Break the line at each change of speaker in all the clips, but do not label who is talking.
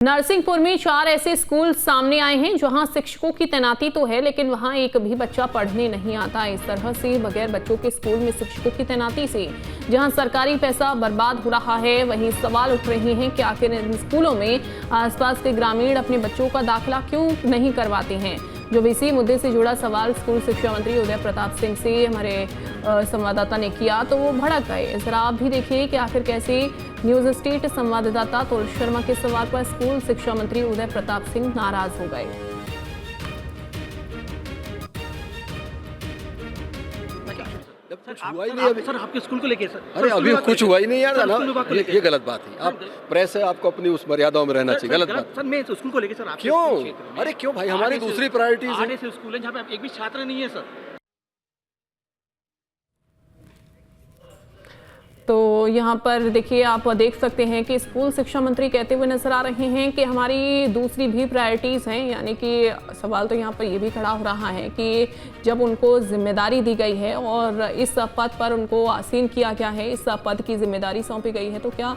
नरसिंहपुर में 4 ऐसे स्कूल सामने आए हैं जहां शिक्षकों की तैनाती तो है, लेकिन वहां एक भी बच्चा पढ़ने नहीं आता। इस तरह से बगैर बच्चों के स्कूल में शिक्षकों की तैनाती से जहां सरकारी पैसा बर्बाद हो रहा है, वहीं सवाल उठ रहे हैं कि आखिर इन स्कूलों में आसपास के ग्रामीण अपने बच्चों का दाखिला क्यों नहीं करवाते हैं। जो इसी मुद्दे से जुड़ा सवाल स्कूल शिक्षा मंत्री उदय प्रताप सिंह से हमारे संवाददाता ने किया तो वो भड़क गए। जरा आप भी देखिए कि आखिर कैसे न्यूज स्टेट संवाददाता तुलसी शर्मा के सवाल पर स्कूल शिक्षा मंत्री उदय प्रताप सिंह नाराज हो गए।
कुछ हुआ ही नहीं अभी
सर, आपके स्कूल को लेके सर।
अरे अभी कुछ हुआ ही नहीं यार ना, ये गलत बात है। आप प्रेस है, आपको अपनी उस मर्यादाओं में रहना चाहिए। गलत बात
सर, मैं स्कूल को लेके सर
क्यों? अरे क्यों भाई, हमारी दूसरी प्रायोरिटीज है।
से स्कूल है जहाँ पे एक भी छात्र नहीं है सर।
तो यहाँ पर देखिए, आप देख सकते हैं कि स्कूल शिक्षा मंत्री कहते हुए नजर आ रहे हैं कि हमारी दूसरी भी प्रायोरिटीज़ हैं। यानी कि सवाल तो यहाँ पर ये भी खड़ा हो रहा है कि जब उनको जिम्मेदारी दी गई है और इस पद पर उनको आसीन किया गया है, इस पद की जिम्मेदारी सौंपी गई है, तो क्या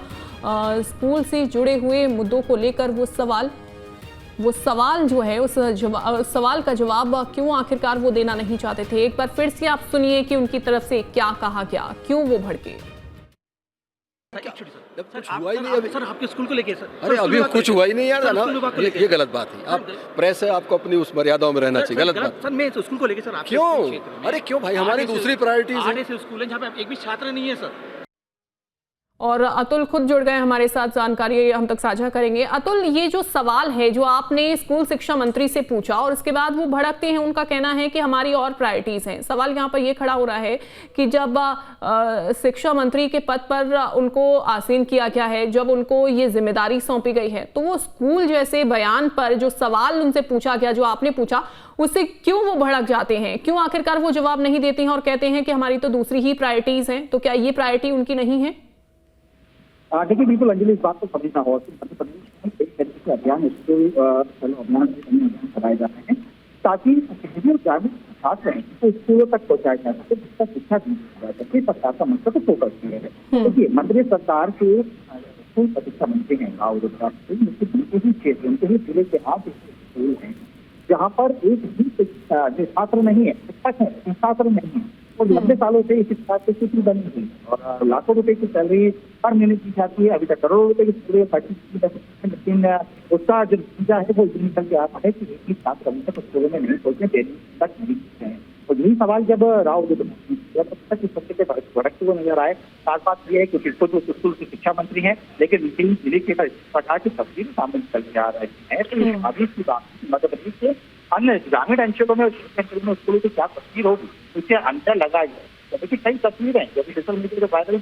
स्कूल से जुड़े हुए मुद्दों को लेकर वो सवाल जो है उस सवाल का जवाब क्यों आखिरकार वो देना नहीं चाहते थे। एक बार फिर से आप सुनिए कि उनकी तरफ से क्या कहा गया, क्यों वो भड़के।
कुछ हुआ ही नहीं अभी
सर, आपके स्कूल को लेके सर।
अरे अभी कुछ हुआ ही नहीं यार ना, ये गलत बात है। आप प्रेस है, आपको अपनी उस मर्यादाओं में रहना चाहिए। गलत बात
सर, मैं स्कूल को लेके सर
क्यों? अरे क्यों भाई, हमारी दूसरी प्रायोरिटीज है।
स्कूल है जहाँ पे एक भी छात्र नहीं है सर।
और अतुल खुद जुड़ गए हमारे साथ, जानकारी हम तक साझा करेंगे। अतुल, ये जो सवाल है जो आपने स्कूल शिक्षा मंत्री से पूछा और उसके बाद वो भड़कते हैं, उनका कहना है कि हमारी और प्रायोरिटीज हैं। सवाल यहाँ पर ये खड़ा हो रहा है कि जब शिक्षा मंत्री के पद पर उनको आसीन किया गया है, जब उनको ये जिम्मेदारी सौंपी गई है, तो वो स्कूल जैसे बयान पर जो सवाल उनसे पूछा गया, जो आपने पूछा, उससे क्यों वो भड़क जाते हैं? क्यों आखिरकार वो जवाब नहीं देते हैं और कहते हैं कि हमारी तो दूसरी ही प्रायोरिटीज हैं? तो क्या ये प्रायोरिटी उनकी नहीं है?
देखिए, बिल्कुल अंजलि, इस बात को समझना होगा कि मध्य प्रदेश में कई तरीके के अभियान स्कूल अभियान चलाए जा रहे हैं ताकि जो ग्रामीण छात्र हैं उसको स्कूलों तक पहुंचाया जा सके, जिसका शिक्षा दी जा सके। सरकार का मकसद तो फोकस किया है। देखिए, मध्य प्रदेश सरकार के स्कूल शिक्षा मंत्री हैं उनके ही क्षेत्र, उनके ही जिले के 8 स्कूल हैं जहाँ पर एक भी छात्र नहीं है, शिक्षक है, छात्र नहीं है। और लंबे सालों से इस शिक्षा की स्थिति बनी हुई और लाखों रुपए की सैलरी हर महीने दी जाती है। अभी तक करोड़ों रुपए की पूरे लेकिन उसका जो नतीजा है वो निकल के आता है कि एक ही छात्र अभी तक स्कूलों में नहीं पहुंचे, देने तक नहीं पहुंचे हैं। और यही सवाल जब राव भड़कते हुए नजर आए, साथ साथ ये है कि खुद तो स्कूल के शिक्षा मंत्री हैं, लेकिन जिले के प्रकार की तस्वीर सामने निकल के आ रही है। तो अभी की बात मध्य प्रदेश के अन्य ग्रामीण अंचलों में स्कूलों की क्या तस्वीर होगी, उससे अंतर लगा देखिए। कई तस्वीरें जो भी सोशल मीडिया पर वायरल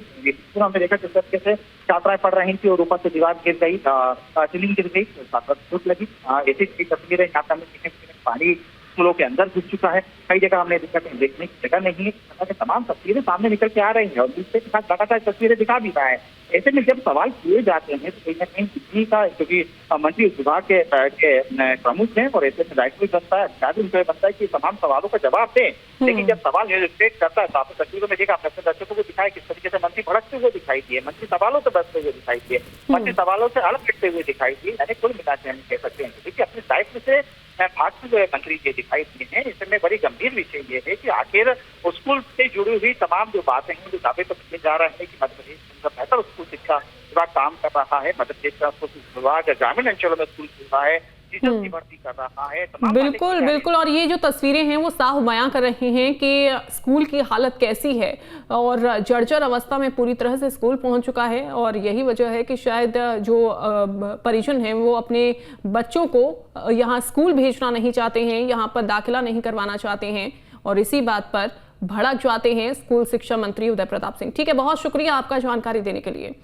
हमने देखा किस तरीके से छात्राएं पढ़ रही थी और ऊपर से दीवार गिर गई, सीलिंग गिर गई, छूट लगी। ऐसी कई तस्वीरें यहाँ पे पानी स्कूलों के अंदर घुस चुका है। कई जगह हमने देखा कि देखने की जगह नहीं है। तमाम तस्वीरें सामने निकल के आ रही है और जिसके साथ लगातार तस्वीरें दिखा भी रहा है। ऐसे में जब सवाल किए जाते हैं तो कहीं ना कहीं बिजली का, क्योंकि मंत्री विभाग के प्रमुख हैं और ऐसे में दायित्व भी बनता है, अधिकारी उनको बनता है कि तमाम सवालों का जवाब दें। लेकिन जब सवाल स्टेट करता है तो आपने तस्वीरों में देखा, अपने दर्शकों को दिखाया किस तरीके से मंत्री भड़कते हुए दिखाई दिए, मंत्री सवालों से बचते हुए दिखाई दिए, मंत्री सवालों से अलग हटते हुए दिखाई दिए। यानी कुल मिला के हम कह सकते हैं देखिए, अपने दायित्व से भागते हुए मंत्री ये दिखाई दिए हैं। इसमें बड़ी गंभीर विषय ये है कि आखिर स्कूल से जुड़ी हुई तमाम जो बातें हैं, जो दावे तो किए जा रहे हैं कि मध्य प्रदेश में बेहतर स्कूल शिक्षा विभाग काम कर रहा है, मध्य प्रदेश का विभाग ग्रामीण अंचलों में स्कूल खुल रहा है, टीचर की भर्ती कर रहा है।
बिल्कुल बिल्कुल, और ये जो तस्वीरें हैं वो साफ बयां कर रही हैं कि स्कूल की हालत कैसी है और जर्जर अवस्था में पूरी तरह से स्कूल पहुंच चुका है। और यही वजह है कि शायद जो परिजन हैं वो अपने बच्चों को यहाँ स्कूल भेजना नहीं चाहते हैं, यहाँ पर दाखिला नहीं करवाना चाहते हैं और इसी बात पर भड़क जाते हैं स्कूल शिक्षा मंत्री उदय प्रताप सिंह। ठीक है, बहुत शुक्रिया आपका जानकारी देने के लिए।